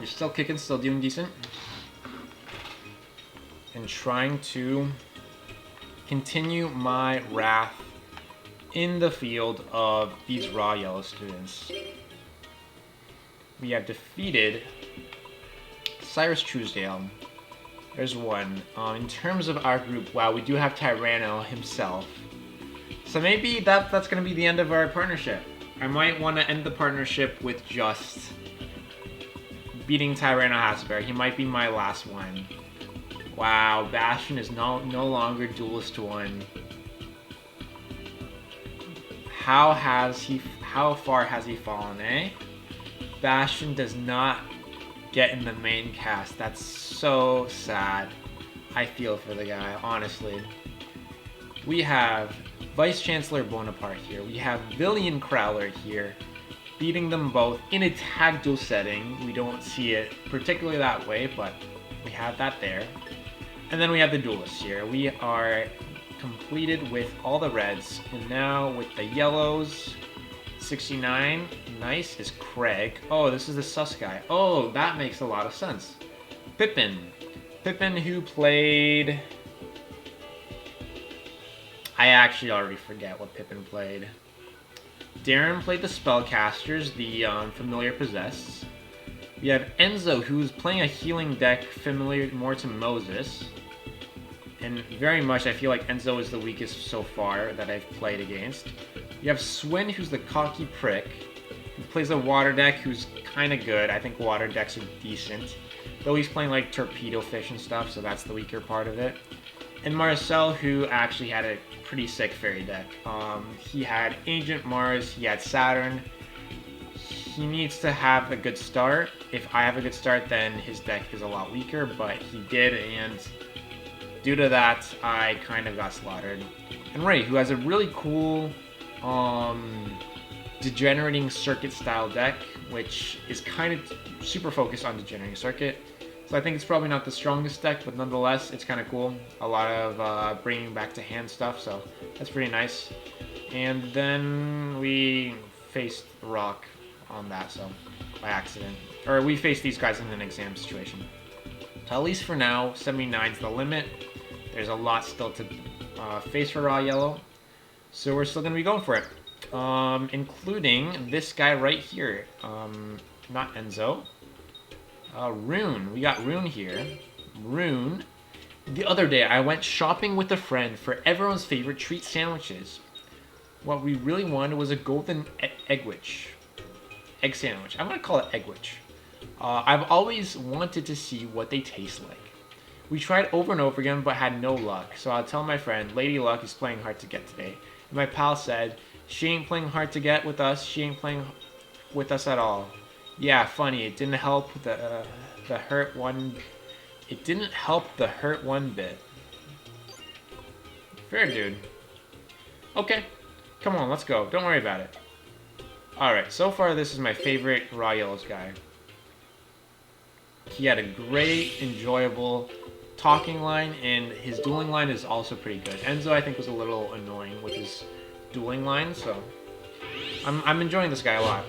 You're still kicking, still doing decent. And trying to continue my wrath in the field of these raw yellow students. We have defeated Cyrus Truesdale. There's one. In terms of our group, wow, we do have Tyranno himself. So maybe that's going to be the end of our partnership. I might want to end the partnership with just beating Tyranno Hasselberg. He might be my last one. Wow, Bastion is no longer Duelist 1. How far has he fallen, eh? Bastion does not get in the main cast. That's so sad. I feel for the guy, honestly. We have Vice Chancellor Bonaparte here. We have Villian Crowler here, beating them both in a tag duel setting. We don't see it particularly that way, but we have that there. And then we have the duelists here. We are completed with all the reds, and now with the yellows. 69, nice, is Craig. Oh, this is the sus guy. Oh, that makes a lot of sense. Pippin. Pippin, who played... I actually already forget what Pippin played. Darren played the Spellcasters, the Familiar Possessed. We have Enzo, who's playing a healing deck familiar more to Moses. And very much, I feel like Enzo is the weakest so far that I've played against. You have Swin, who's the cocky prick, who plays a water deck who's kind of good. I think water decks are decent. Though he's playing like Torpedo Fish and stuff, so that's the weaker part of it. And Marcel, who actually had a pretty sick fairy deck. He had Ancient Mars, he had Saturn. He needs to have a good start. If I have a good start, then his deck is a lot weaker, but he did, and due to that, I kind of got slaughtered. And Ray, who has a really cool degenerating circuit style deck, which is kind of super focused on degenerating circuit. So I think it's probably not the strongest deck, but nonetheless, it's kind of cool. A lot of bringing back to hand stuff, so that's pretty nice. And then we faced Rock on that, so by accident. Or we faced these guys in an exam situation. So at least for now, 79 is the limit. There's a lot still to face for Raw Yellow. So we're still going to be going for it. Including this guy right here. Not Enzo. Rune. We got Rune here. Rune. The other day, I went shopping with a friend for everyone's favorite treat sandwiches. What we really wanted was a golden egg sandwich. I'm going to call it eggwich. I've always wanted to see what they taste like. We tried over and over again, but had no luck. So I'll tell my friend, Lady Luck is playing hard to get today. And my pal said, she ain't playing hard to get with us. She ain't playing with us at all. Yeah, funny. It didn't help the hurt one. It didn't help the hurt one bit. Fair, dude. Okay. Come on, let's go. Don't worry about it. Alright, so far this is my favorite Raw Yellows guy. He had a great, enjoyable talking line, and his dueling line is also pretty good. Enzo, I think, was a little annoying with his dueling line, so I'm enjoying this guy a lot.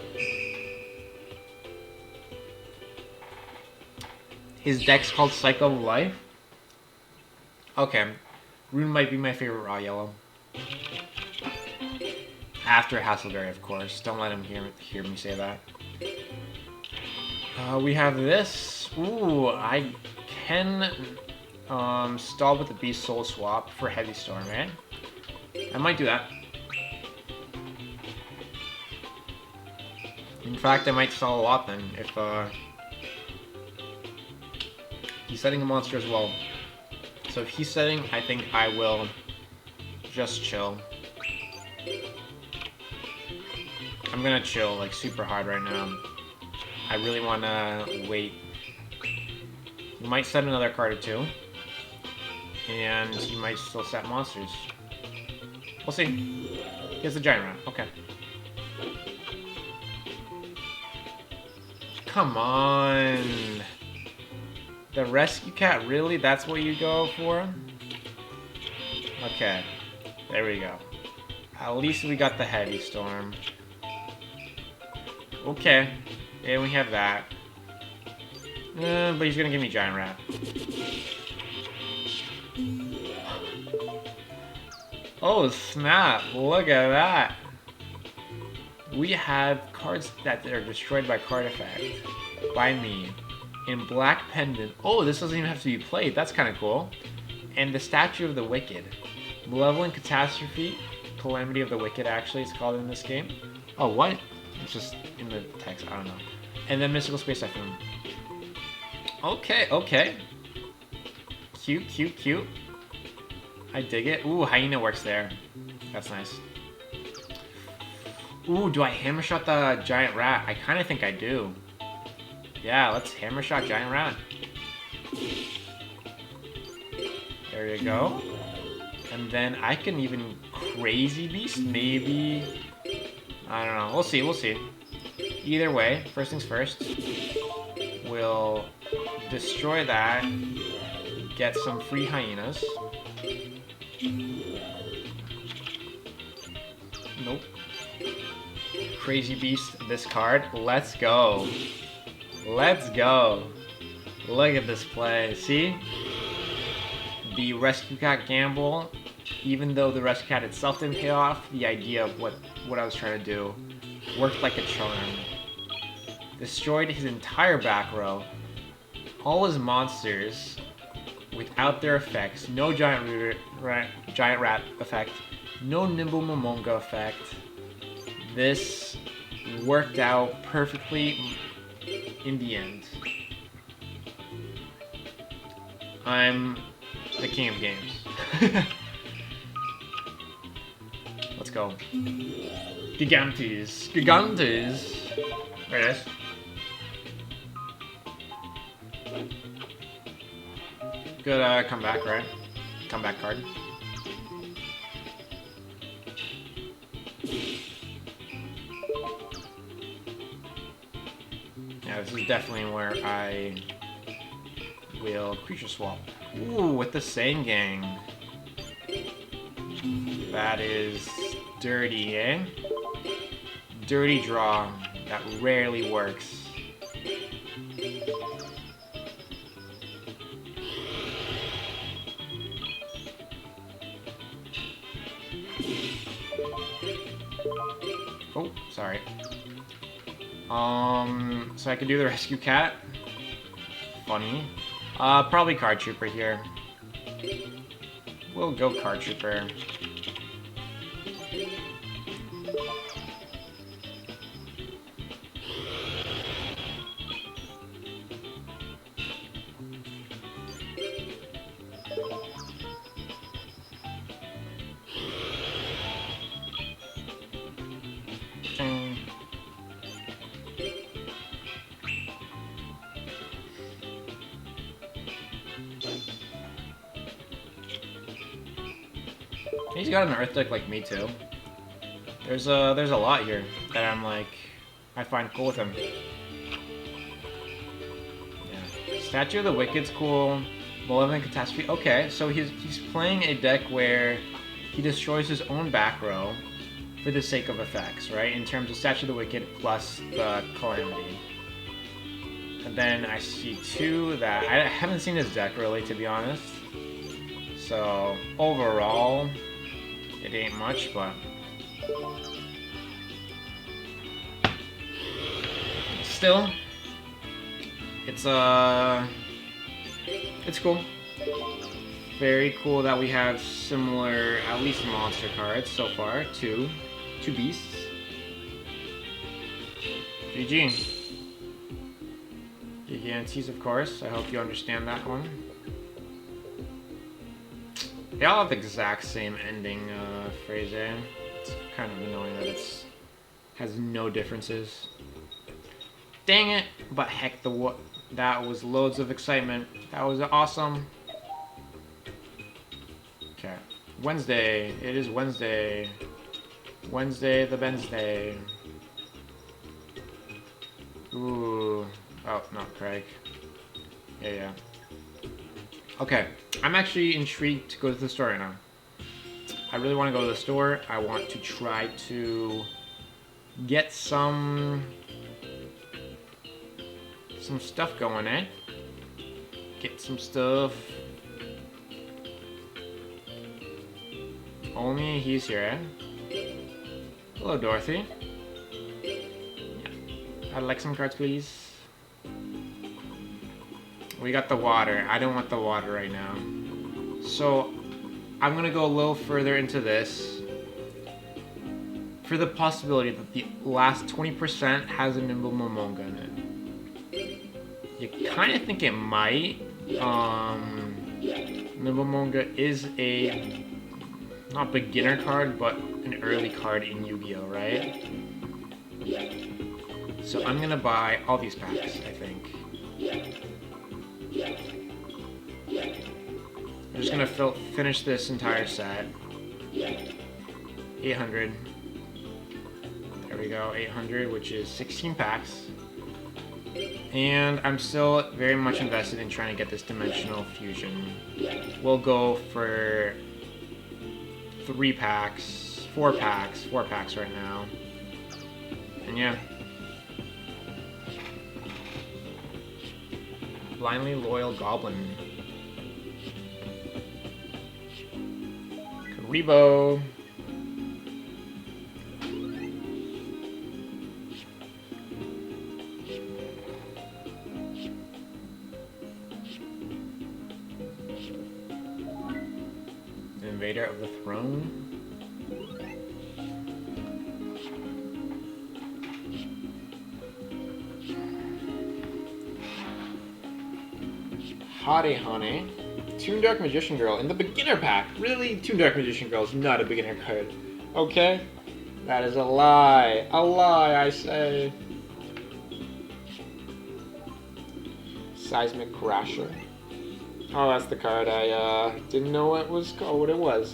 His deck's called Cycle of Life. Okay, Rune might be my favorite Raw Yellow. After Hasselberry, of course. Don't let him hear me say that. We have this. Ooh, I can stall with the Beast Soul Swap for Heavy Storm, eh? I might do that. In fact, I might stall a lot then, if he's setting a monster as well. So if he's setting, I think I will just chill. I'm gonna chill like super hard right now. I really wanna wait. He might set another card or two. And he might still set monsters. We'll see. He has the giant rat. Okay. Come on. The rescue cat, really? That's what you go for? Okay. There we go. At least we got the heavy storm. Okay. And we have that. But he's gonna give me Giant Rat. Oh snap, look at that. We have cards that are destroyed by card effect. By me. In Black Pendant. Oh, this doesn't even have to be played. That's kind of cool. And the Statue of the Wicked. Malevolent Catastrophe. Calamity of the Wicked, actually, it's called in this game. Oh, what? It's just in the text. I don't know. And then Mystical Space Typhoon. Okay, okay. Cute, cute, cute. I dig it. Ooh, Hyena works there. That's nice. Ooh, do I Hammer Shot the Giant Rat? I kind of think I do. Yeah, let's Hammer Shot Giant Rat. There you go. And then I can even Crazy Beast, maybe. I don't know. We'll see, we'll see. Either way, first things first. We'll destroy that. Get some free hyenas. Nope. Crazy Beast this card. Let's go. Let's go. Look at this play. See? The Rescue Cat gamble, even though the Rescue Cat itself didn't pay off, the idea of what I was trying to do worked like a charm. Destroyed his entire back row. All his monsters without their effects. No Giant Rat effect. No Nimble Momonga effect. This worked out perfectly in the end. I'm the king of games. Let's go. Gigantes. Gigantes. There it is. Good comeback, right? Comeback card. Yeah, this is definitely where I will creature swap. Ooh, with the same gang. That is dirty, eh? Dirty draw. That rarely works. Oh, sorry. So I could do the Rescue Cat. Funny. Probably Card Trooper here. We'll go Card Trooper. He's got an Earth deck like me too. There's a lot here that I'm like, I find cool with him. Yeah. Statue of the Wicked's cool. Malevolent Catastrophe. Okay, so he's playing a deck where he destroys his own back row for the sake of effects, right? In terms of Statue of the Wicked plus the Calamity. And then I see two that I haven't seen his deck really, to be honest. So overall, it ain't much, but still, it's cool. Very cool that we have similar, at least monster cards so far. Two beasts. GG. Gigantes, of course. I hope you understand that one. They all have the exact same ending phrase, eh? It's kind of annoying that it's has no differences. Dang it! But heck, that was loads of excitement. That was awesome. Okay, Wednesday. It is Wednesday. Wednesday the Wednesday. Ooh. Oh, no, Craig. Yeah. Okay, I'm actually intrigued to go to the store right now. I really want to go to the store. I want to try to get some stuff going, eh? get some stuff. Only he's here, eh? Hello, Dorothy. I'd like some cards, please. We got the water. I don't want the water right now. So, I'm gonna go a little further into this. For the possibility that the last 20% has a Nimble Momonga in it. You kind of think it might. Nimble Momonga is a, not beginner card, but an early card in Yu-Gi-Oh, right? So I'm gonna buy all these packs, I think. I'm just gonna finish this entire set. 800. There we go, 800, which is 16 packs. And I'm still very much invested in trying to get this Dimensional Fusion. We'll go for 3 packs, 4 packs right now. And yeah. Blindly Loyal Goblin. Karibo. Invader of the Throne. Hare Hane. Toon Dark Magician Girl in the beginner pack. Really? Toon Dark Magician Girl is not a beginner card. Okay? That is a lie. A lie, I say. Seismic Crasher. Oh, that's the card I didn't know what it was.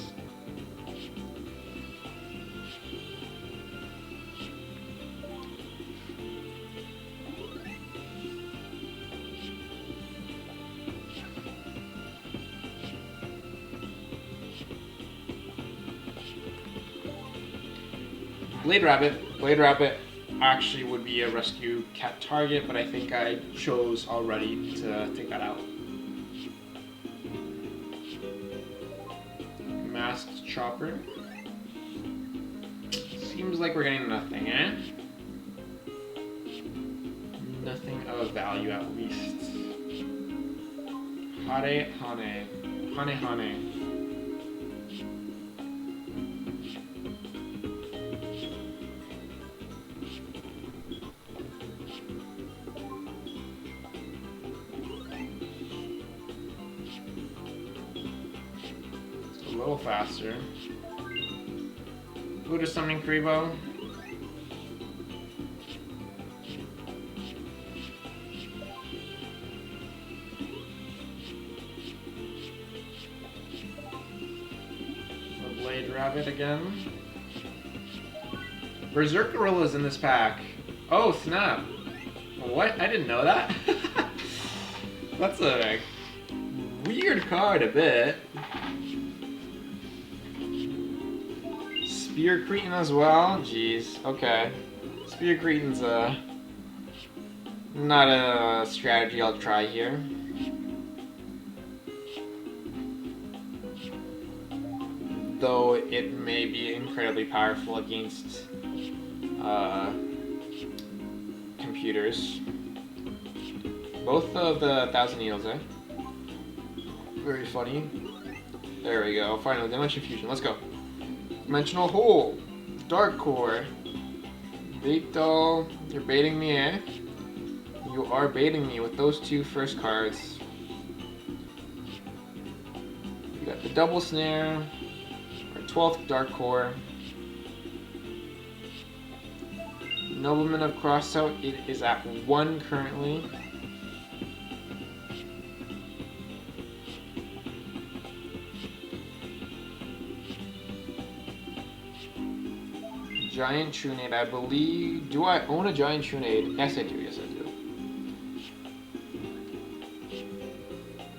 Blade Rabbit. Blade Rabbit actually would be a rescue cat target, but I think I chose already to take that out. Masked Chopper. Seems like we're getting nothing, eh? Nothing of value at least. Hare Hane. Hane Hane. A little faster. Buddha Summoning Karibo. The Blade Rabbit again. Berserk Gorilla's in this pack. Oh snap! What? I didn't know that. That's a weird card a bit. Spear Cretin as well? Jeez, okay. Spear Cretin's not a strategy I'll try here. Though it may be incredibly powerful against computers. Both of the 1,000 Needles, eh? Very funny. There we go, finally, Dimension Fusion, let's go. Dimensional Hole, Dark Core, Bait Doll, you're baiting me, eh? You are baiting me with those two first cards. You got the Double Snare, our 12th Dark Core, Nobleman of Crossout, it is at 1 currently. Giant Trunade, I believe. Do I own a Giant Trunade? Yes, I do. Yes, I do.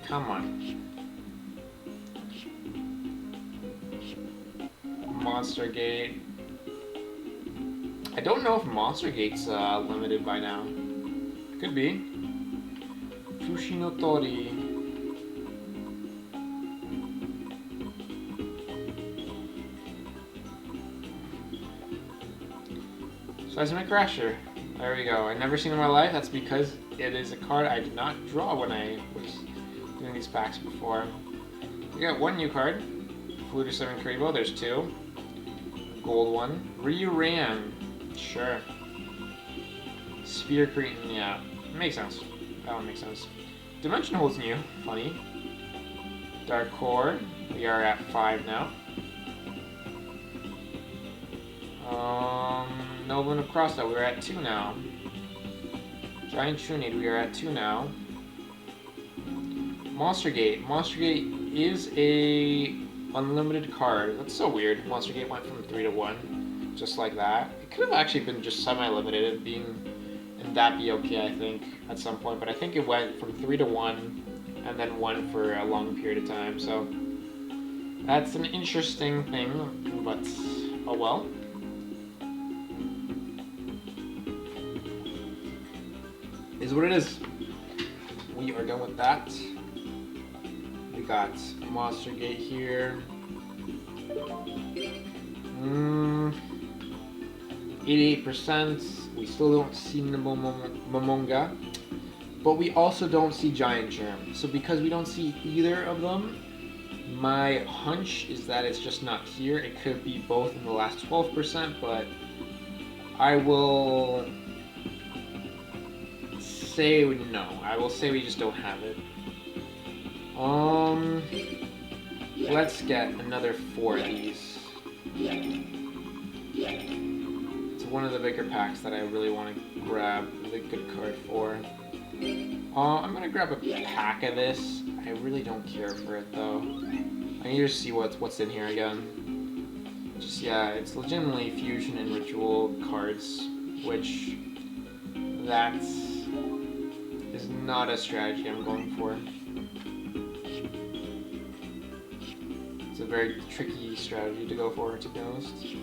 Come on. Monster Gate. I don't know if Monster Gate's limited by now. Could be. Fushino Tori. Seismic Crasher. There we go. I've never seen it in my life. That's because it is a card I did not draw when I was doing these packs before. We got one new card. Fluter 7 Kuribo. There's two. Gold one. Ryu Ram. Sure. Sphere Cretin. Yeah. Makes sense. That one makes sense. Dimension Holds new. Funny. Dark Core. We are at 5 now. Nobleman of Crossdale, we are at 2 now. Giant Trunade, we are at 2 now. Monster Gate. Monster Gate is a unlimited card. That's so weird. Monster Gate went from 3 to 1, just like that. It could have actually been just semi-limited, and that be okay, I think, at some point. But I think it went from 3 to 1, and then 1 for a long period of time. So that's an interesting thing, but oh well. Is what it is. We are done with that. We got Monster Gate here. 88%. We still don't see Momonga. But we also don't see Giant Germ. So because we don't see either of them, my hunch is that it's just not here. It could be both in the last 12%, but I will say no. I will say we just don't have it. Let's get another 4 of these. It's one of the bigger packs that I really want to grab the good card for. I'm gonna grab a pack of this. I really don't care for it though. I need to see what's in here again. Just yeah, it's legitimately fusion and ritual cards, which that is not a strategy I'm going for. It's a very tricky strategy to go for, to be honest.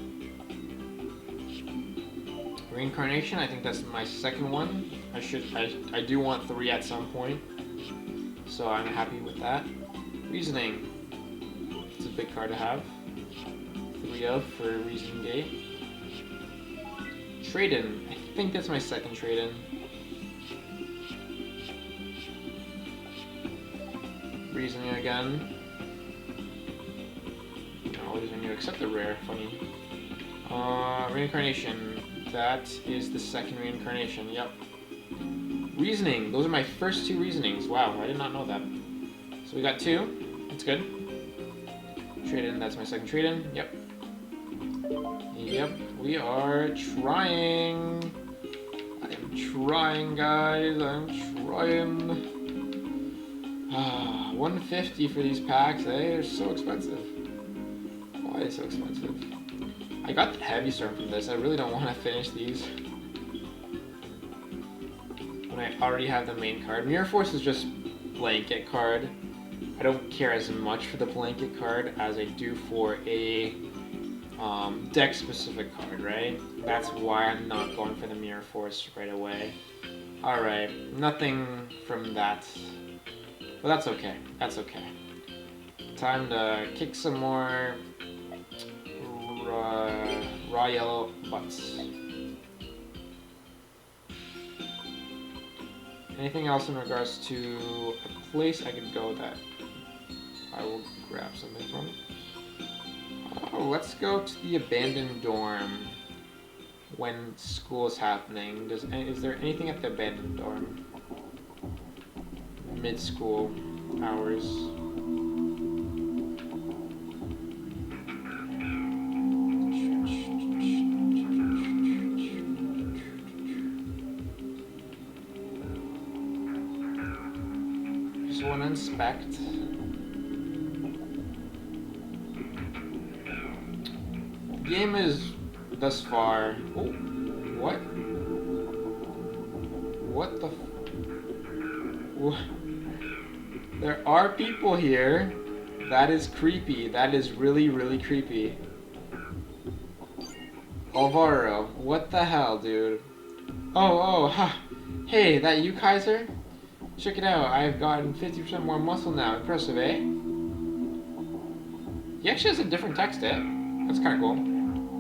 Reincarnation, I think that's my second one. I do want 3 at some point, so I'm happy with that. Reasoning, it's a big card to have. 3 of for Reasoning Gate. Trade-in, I think that's my second trade-in. Reasoning again. No, it isn't new except the rare, funny. Reincarnation, that is the second reincarnation, yep. Reasoning, those are my first 2 reasonings. Wow, I did not know that. So we got 2, that's good. Trade-in, that's my second trade-in, yep. Yep, we are trying. I am trying, guys, I'm trying. 150 for these packs, eh? They're so expensive. Why are they so expensive? I got the Heavy Storm from this. I really don't want to finish these when I already have the main card. Mirror Force is just blanket card. I don't care as much for the blanket card as I do for a deck-specific card, right? That's why I'm not going for the Mirror Force right away. Alright, nothing from that. But that's okay. That's okay. Time to kick some more raw yellow butts. Anything else in regards to a place I could go that I will grab something from? Oh, let's go to the abandoned dorm when school is happening. Is there anything at the abandoned dorm? Mid-school hours. Just want to inspect. Game is thus far. Oh, what? What the? What? There are people here. That is creepy. That is really, really creepy. Alvaro, what the hell, dude? Oh, ha. Hey, that you, Kaiser? Check it out. I've gotten 50% more muscle now. Impressive, eh? He actually has a different text, eh? That's kind of cool.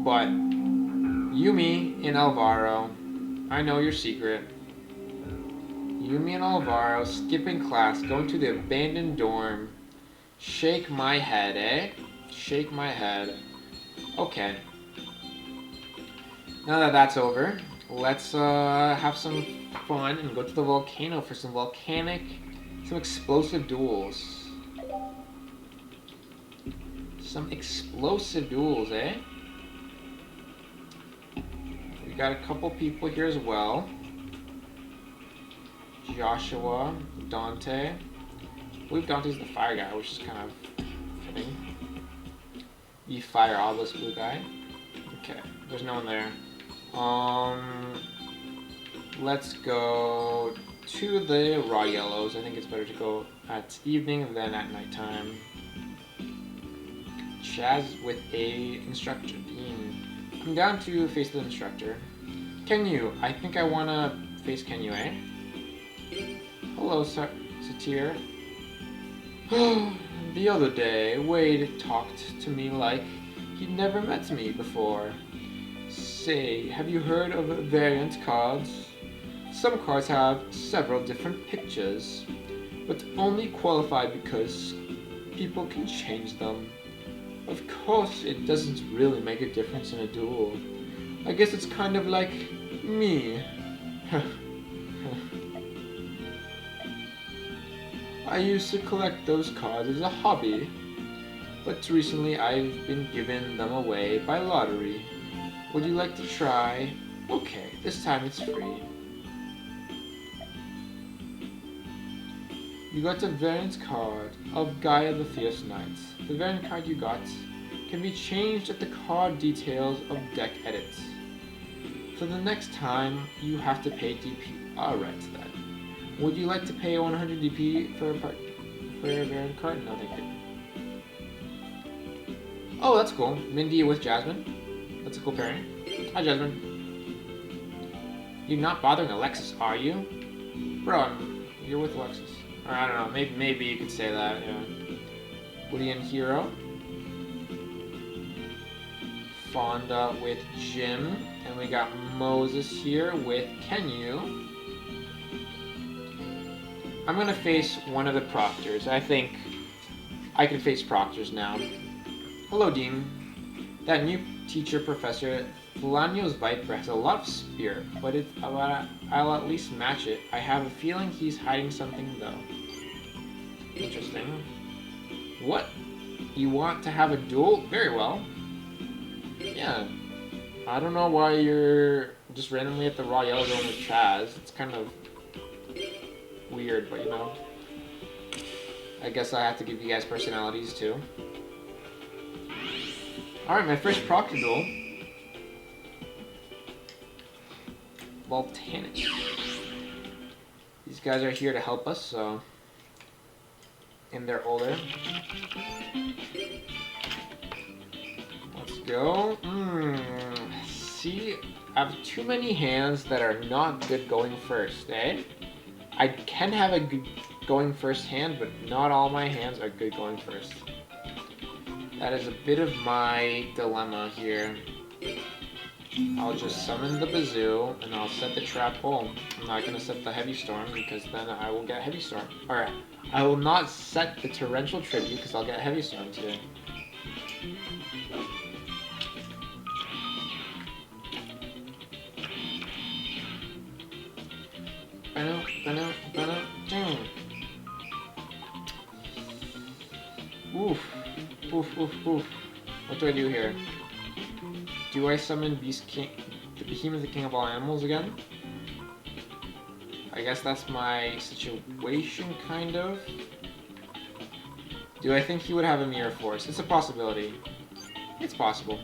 But Yumi and Alvaro. I know your secret. Yumi and Alvaro skipping class, going to the abandoned dorm. Shake my head, eh? Shake my head. Okay. Now that that's over, let's have some fun and go to the volcano for some explosive duels. Some explosive duels, eh? We got a couple people here as well. Joshua, Dante. I believe Dante's the fire guy, which is kind of fitting. You fire obelisk blue guy. Okay, there's no one there. Let's go to the raw yellows. I think it's better to go at evening than at nighttime. Chaz with a instructor. I'm down to face the instructor. Kenyu, I think I wanna face Kenyu, eh? Hello, Satir. The other day, Wade talked to me like he'd never met me before. Say, have you heard of variant cards? Some cards have several different pictures, but only qualify because people can change them. Of course, it doesn't really make a difference in a duel. I guess it's kind of like me. I used to collect those cards as a hobby, but recently I've been given them away by lottery. Would you like to try? Okay, this time it's free. You got a variant card of Gaia the Fierce Knight. The variant card you got can be changed at the card details of deck edits. For the next time, you have to pay DP. Alright then. Would you like to pay 100 DP for a variant card? No, thank you. Oh, that's cool. Mindy with Jasmine. That's a cool pairing. Hi, Jasmine. You're not bothering Alexis, are you? Bro, you're with Alexis. Or I don't know, maybe you could say that, yeah. Woody and Hero. Fonda with Jim. And we got Moses here with Kenyu. I'm gonna face one of the Proctors. I think I can face Proctors now. Hello, Dean. That new teacher, Professor Fulanio's Viper, has a lot of spirit, but I'll at least match it. I have a feeling he's hiding something, though. Interesting. What? You want to have a duel? Very well. Yeah. I don't know why you're just randomly at the raw yellow zone with Chaz. It's kind of weird, but you know. I guess I have to give you guys personalities too. Alright, my first Proctor duel. Volcanic. These guys are here to help us, so. And they're older. Let's go. See, I have too many hands that are not good going first, eh? I can have a good going first hand, but not all my hands are good going first. That is a bit of my dilemma here. I'll just summon the Bazoo, and I'll set the Trap Hole. I'm not going to set the Heavy Storm, because then I will get Heavy Storm. Alright, I will not set the Torrential Tribute, because I'll get Heavy Storm today. Oof. Oof, oof, oof. What do I do here? Do I summon the Behemoth, the King of all animals again? I guess that's my situation, kind of. Do I think he would have a Mirror Force? It's a possibility. It's possible.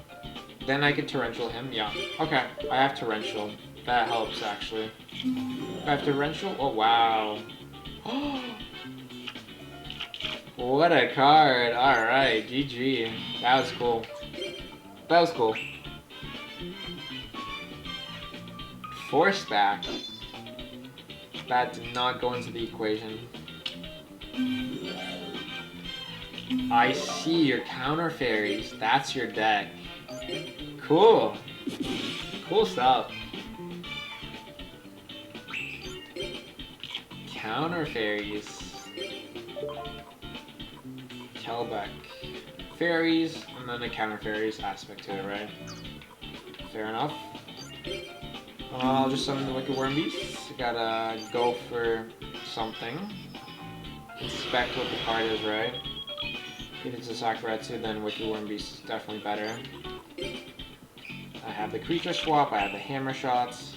Then I could Torrential him, yeah. Okay, I have Torrential. That helps, actually. I have Torrential? Oh, wow. What a card. Alright, GG. That was cool. That was cool. Force back. That did not go into the equation. I see your counter fairies. That's your deck. Cool. Cool stuff. Counter fairies. Kelbeck. Fairies, and then the counter fairies aspect to it, right? Fair enough. I'll just summon the Wicked Worm Beast. Gotta go for something. Inspect what the card is, right? If it's a Sakuretsu, then Wicked Worm Beast is definitely better. I have the creature swap, I have the hammer shots.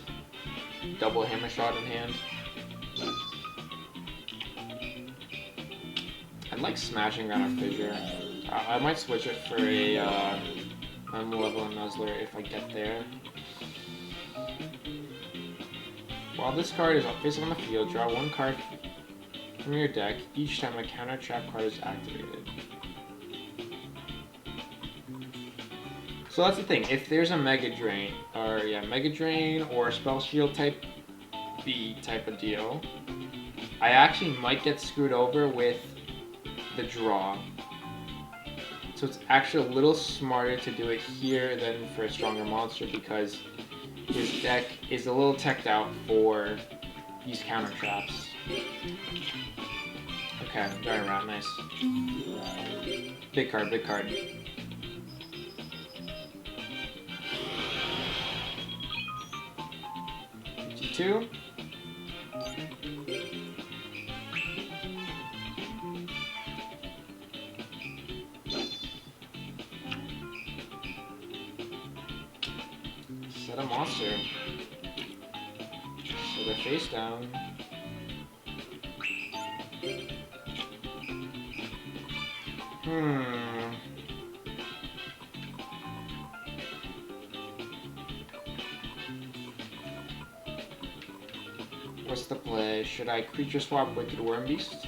Double hammer shot in hand. I like smashing around a fissure. I might switch it for a Malevolent Nuzzler if I get there. While this card is face on the field, draw one card from your deck each time a counter trap card is activated. So that's the thing. If there's a Mega Drain, or Spell Shield type B type of deal, I actually might get screwed over with the draw. So it's actually a little smarter to do it here than for a stronger monster because his deck is a little teched out for these counter traps. Okay, Giant Rat, nice. Big card, big card. Two. Set a monster. So they're face down. What's the play? Should I creature swap Wicked Worm Beast?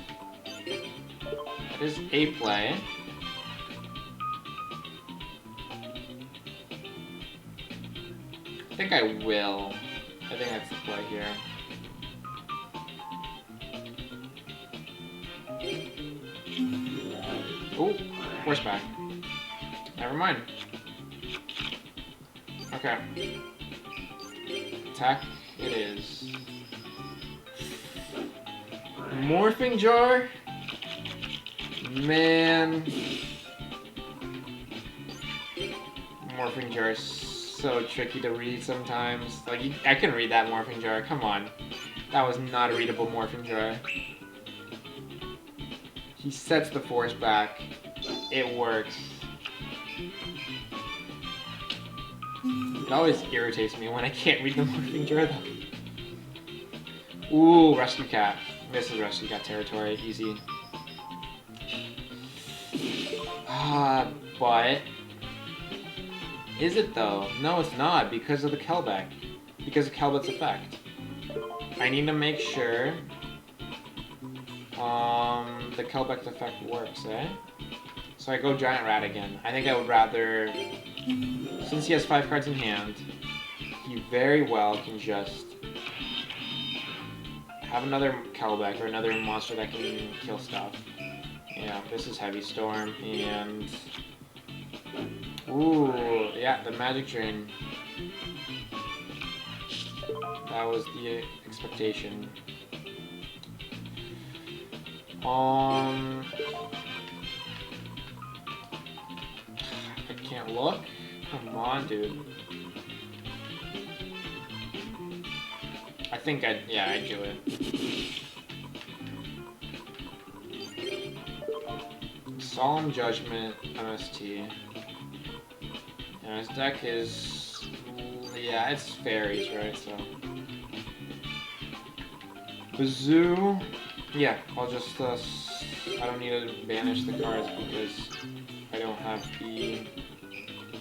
That is a play. I think I will. I think that's the play here. Oh, horseback. Never mind. Okay. Attack it is. Morphing Jar? Man. Morphing Jar is so tricky to read sometimes. Like, I can read that Morphing Jar, come on. That was not a readable Morphing Jar. He sets the force back. It works. It always irritates me when I can't read the Morphing Jar though. Ooh, Rescue Cat. This is Rescue Cat territory, easy. But... is it though? No, it's not, because of the Kelbeck. Because of Kelbeck's effect. I need to make sure the Kelbeck's effect works, eh? So I go Giant Rat again. I think I would rather... since he has 5 cards in hand, he very well can just have another Kelbeck or another monster that can kill stuff. Yeah, this is Heavy Storm, and... ooh, yeah, the Magic Drain. That was the expectation. I can't look? Come on, dude. I think I'd do it. Solemn Judgment, MST. And his deck is... yeah, it's fairies, right? So... Bazoo... yeah, I'll just... I don't need to banish the cards because I don't have the...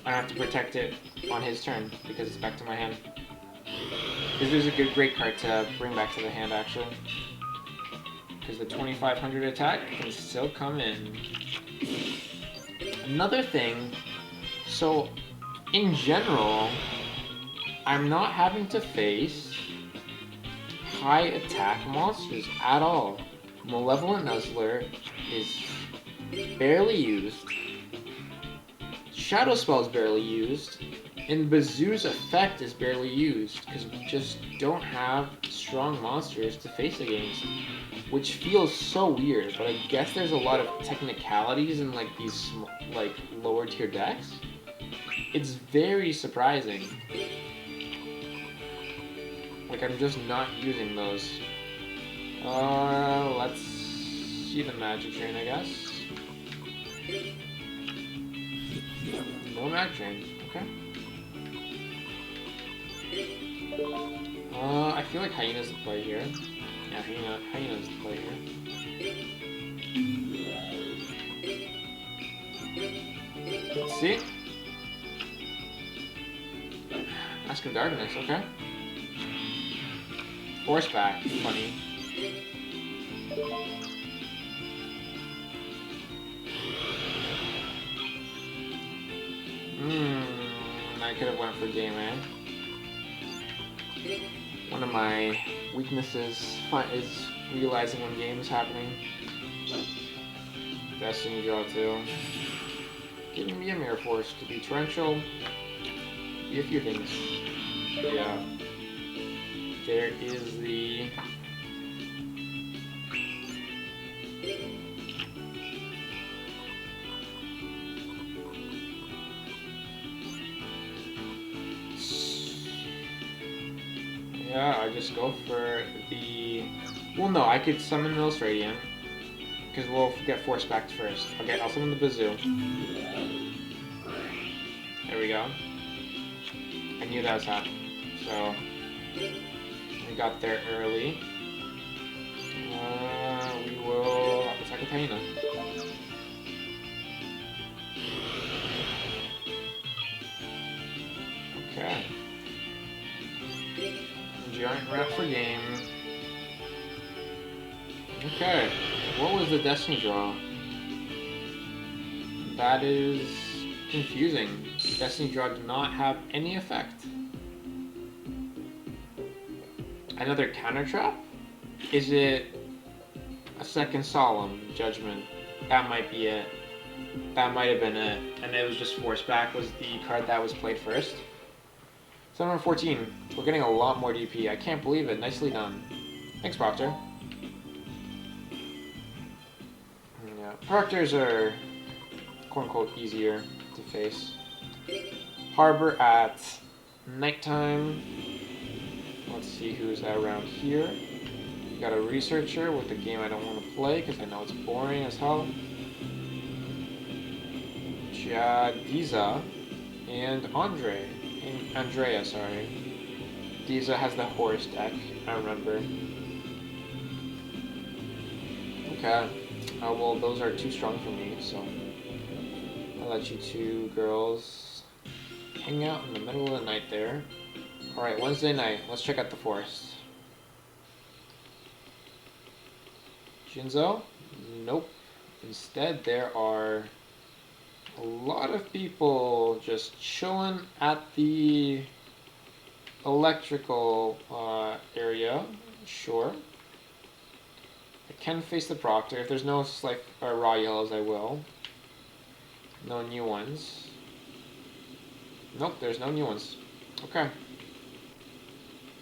I don't have to protect it on his turn because it's back to my hand. This is a great card to bring back to the hand, actually. Because the 2500 attack can still come in. Another thing, so in general, I'm not having to face high attack monsters at all. Malevolent Nuzzler is barely used. Shadow Spell is barely used. And Bazoo's effect is barely used because we just don't have strong monsters to face against, which feels so weird. But I guess there's a lot of technicalities in like these like lower tier decks. It's very surprising. Like I'm just not using those. Let's see the magic train, I guess. No magic train. Okay. I feel like Hyena's the play here. Yeah, Hyena's the play here. Let's see. Mask of Darkness, okay. Horseback, funny. I could have went for game, eh? One of my weaknesses is realizing when game is happening. Destiny draw 2. Giving me a Mirror Force to be torrential. Be a few things. Yeah. There is the... Yeah, I just go for the... Well, no, I could summon Mills Radiant. Because we'll get Force back first. Okay, I'll summon the Bazoo. There we go. I knew that was happening. So, we got there early. We will attack with Hyena. Okay. Giant Rat for game. Okay. What was the Destiny draw? That is confusing. Destiny draw did not have any effect. Another counter trap? Is it a second Solemn Judgment? That might be it. That might have been it. And it was just Force Back was the card that was played first. 714. We're getting a lot more DP. I can't believe it. Nicely done. Thanks, Proctor. Yeah, Proctors are quote-unquote easier to face. Harbor at nighttime. Let's see who's around here. We got a Researcher with a game I don't want to play because I know it's boring as hell. Diza and Andrea, sorry. Diza has the Horse deck, I remember. Okay. Well, those are too strong for me, so I'll let you two girls hang out in the middle of the night there. Alright, Wednesday night. Let's check out the forest. Shinzo? Nope. Instead, there are a lot of people just chilling at the electrical area. Sure. I can face the Proctor. If there's no like raw yellows, I will. No new ones. Nope, there's no new ones. Okay.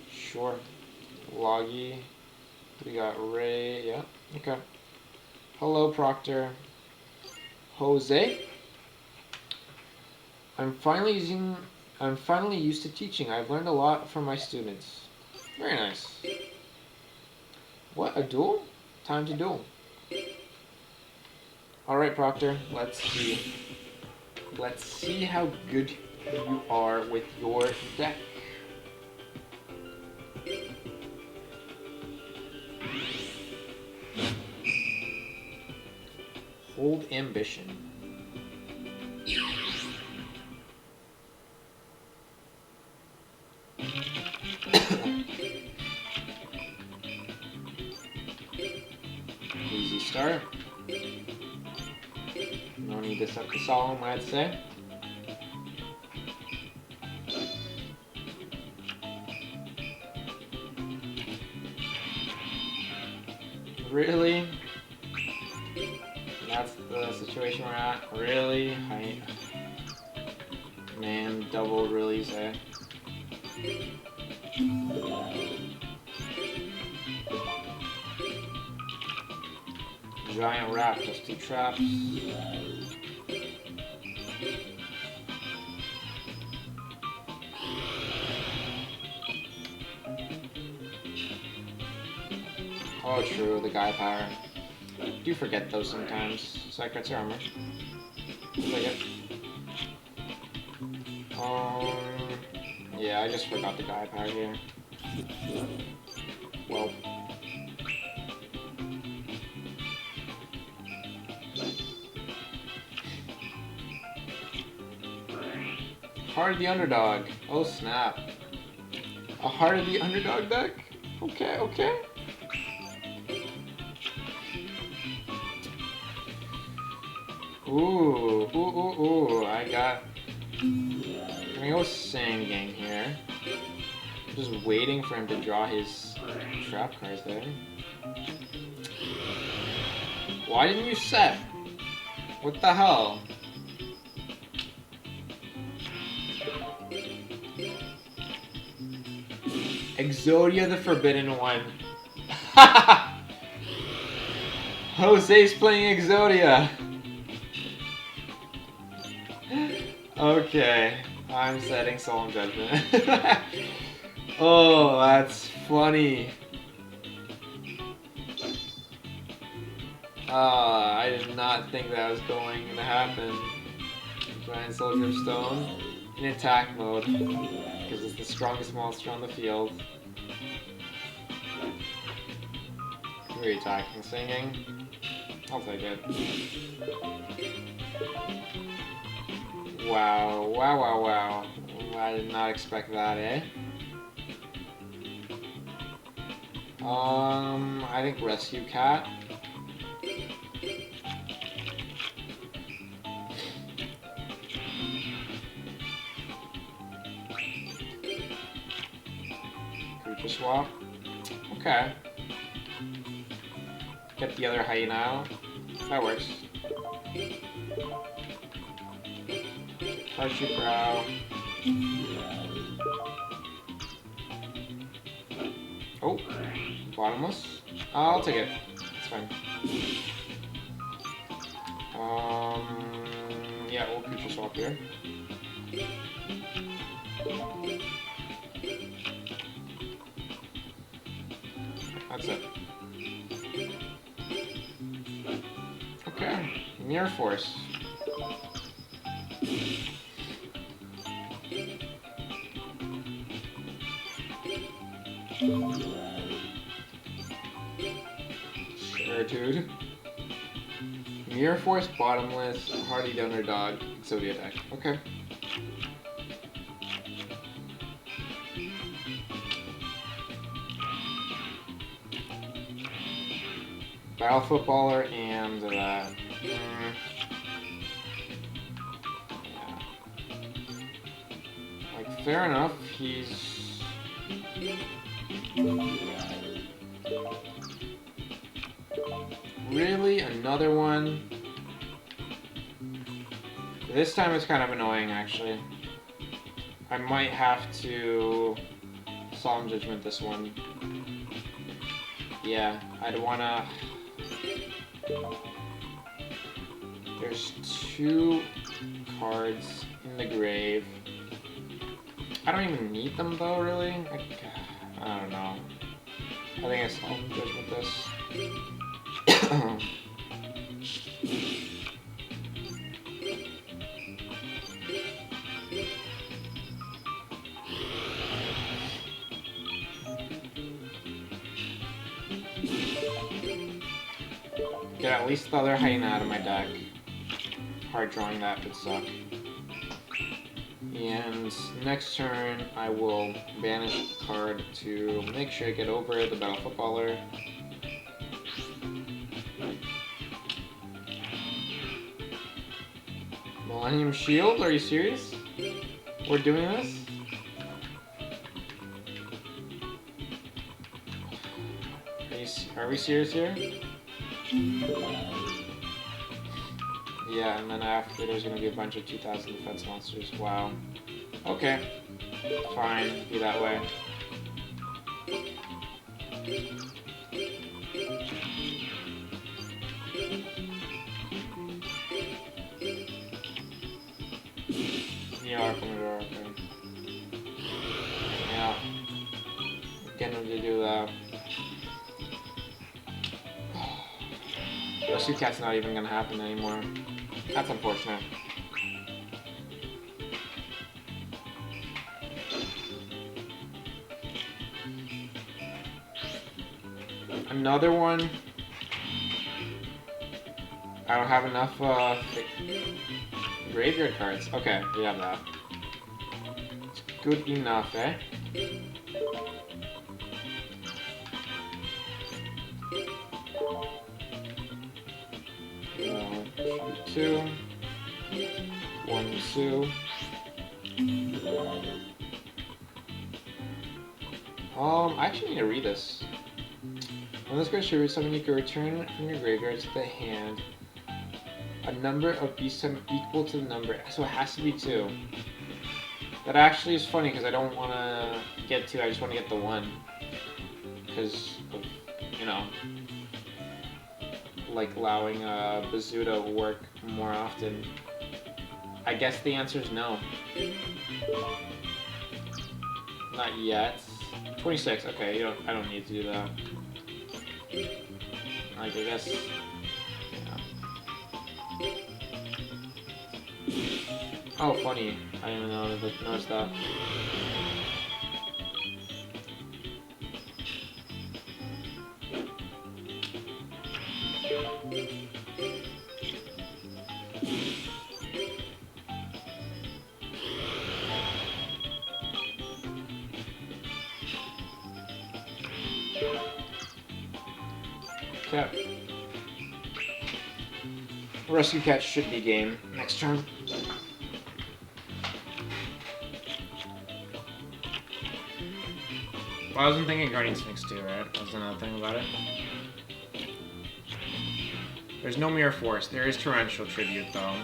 Sure. Loggy. We got Ray. Yeah. Okay. Hello, Proctor. Jose. I'm finally used to teaching. I've learned a lot from my students. Very nice. What, a duel? Time to duel. Alright, Proctor, let's see. Let's see how good you are with your deck. Hold Ambition. Easy start. No need to set the Solemn, I'd say. Really? That's the situation we're at? Really? Man, double release, eh? Giant rat plus 2 traps. Oh, true, the guy power. I do forget those sometimes. Sacred's armor. Take it. Yeah, I just forgot the guy power here. Well. Heart of the Underdog. Oh, snap. A Heart of the Underdog deck? Okay, okay. Ooh, I got... I'm gonna go Sand Gang here. Just waiting for him to draw his trap cards there. Why didn't you set? What the hell? Exodia the Forbidden One. Jose's playing Exodia. Okay, I'm setting Solemn Judgment. Oh, that's funny. I did not think that was going to happen. Giant Soldier of Stone in attack mode, because it's the strongest monster on the field. Who are you attacking? Singing? I'll take it. Wow, wow, wow, wow. I did not expect that, eh? I think Rescue Cat. Creature Swap. Okay. Get the other hyena out. That works. Touch your brow. Oh, bottomless. I'll take it. It's fine. Yeah, we'll creature swap here. That's it. Okay, Mirror Force. Sure, dude. Mirror Force, bottomless, Hardy the Underdog, Exodia deck. Okay. Battle Footballer and that. Yeah. Like, fair enough, he's... Really? Another one? This time it's kind of annoying, actually. I might have to Solemn Judgment this one. Yeah, I'd wanna... There's 2 cards in the grave. I don't even need them, though, really. I don't know. I think I Solemn Judgment this. Get at least the other hyena out of my deck. Hard drawing that would suck. And next turn, I will banish a card to make sure I get over the Battle Footballer. Millennium Shield? Are you serious? We're doing this? Are we serious here? Yeah, and then after there's gonna be a bunch of 2000 defense monsters. Wow. Okay. Fine. Be that way. Yeah, Commodore, okay. Yeah. Getting him to do that. Rescue Cat's not even gonna happen anymore. That's unfortunate. Another one. I don't have enough graveyard cards. Okay, we have that. It's good enough, eh? Two. 1, 2. I actually need to read this. On this card, should something you can return from your graveyard to the hand a number of beast time equal to the number, so it has to be 2. That actually is funny because I don't want to get 2, I just want to get the 1. Because of, you know, like allowing Bazoo to work more often. I guess the answer is no. Not yet. 26, okay, I don't need to do that. Like, I guess, yeah. Oh, funny. I didn't even notice that. Cat. Rescue Cat should be game next turn. Well, I wasn't thinking Guardian Sphinx too, right? That was another thing about it. There's no Mirror Force. There is Torrential Tribute, though.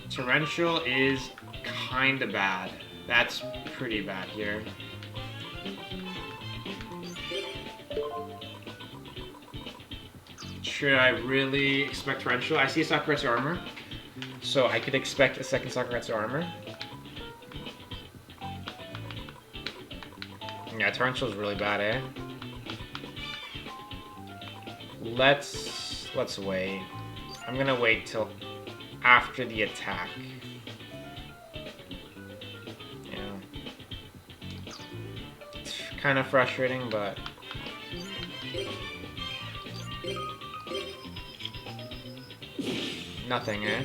Torrential is kinda bad. That's pretty bad here. Should I really expect Torrential? I see Sakuretsu Armor, so I could expect a second Sakuretsu Armor. Yeah, Torrential is really bad, eh? Let's wait. I'm gonna wait till after the attack. Yeah. It's kind of frustrating, but nothing, eh?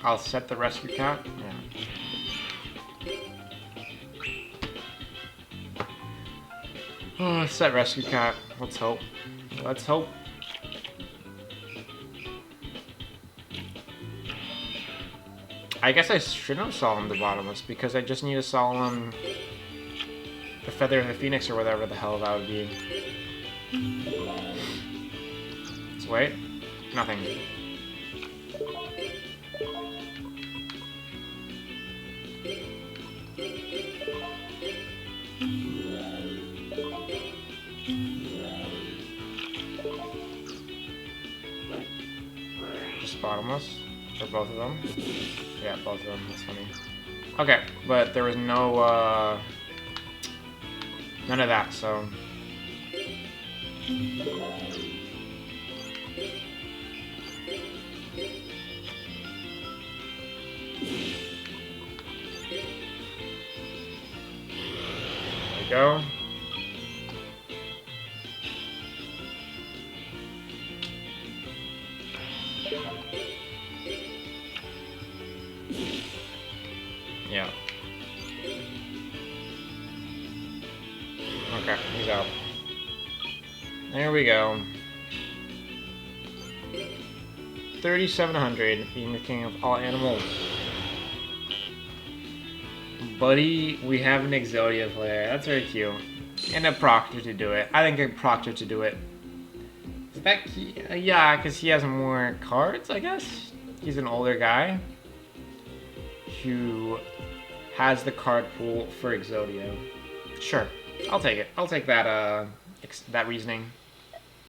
I'll set the rescue cat. Yeah. Oh, set rescue cat. Let's hope. Let's hope. I guess I shouldn't have Solemn the Bottomless because I just need to Solemn the Feather of the Phoenix or whatever the hell that would be. Let's wait. Nothing. Just Bottomless? For both of them? Yeah, both of them. That's funny. Okay, but there was no, none of that, so... There we go. Yeah. Okay, he's out. There we go. 3,700, being the king of all animals. Buddy, we have an Exodia player. That's very cute. And a Proctor to do it. I think a Proctor to do it. Is that key? Yeah, because he has more cards, I guess. He's an older guy who has the card pool for Exodia. Sure, I'll take it. I'll take that that reasoning.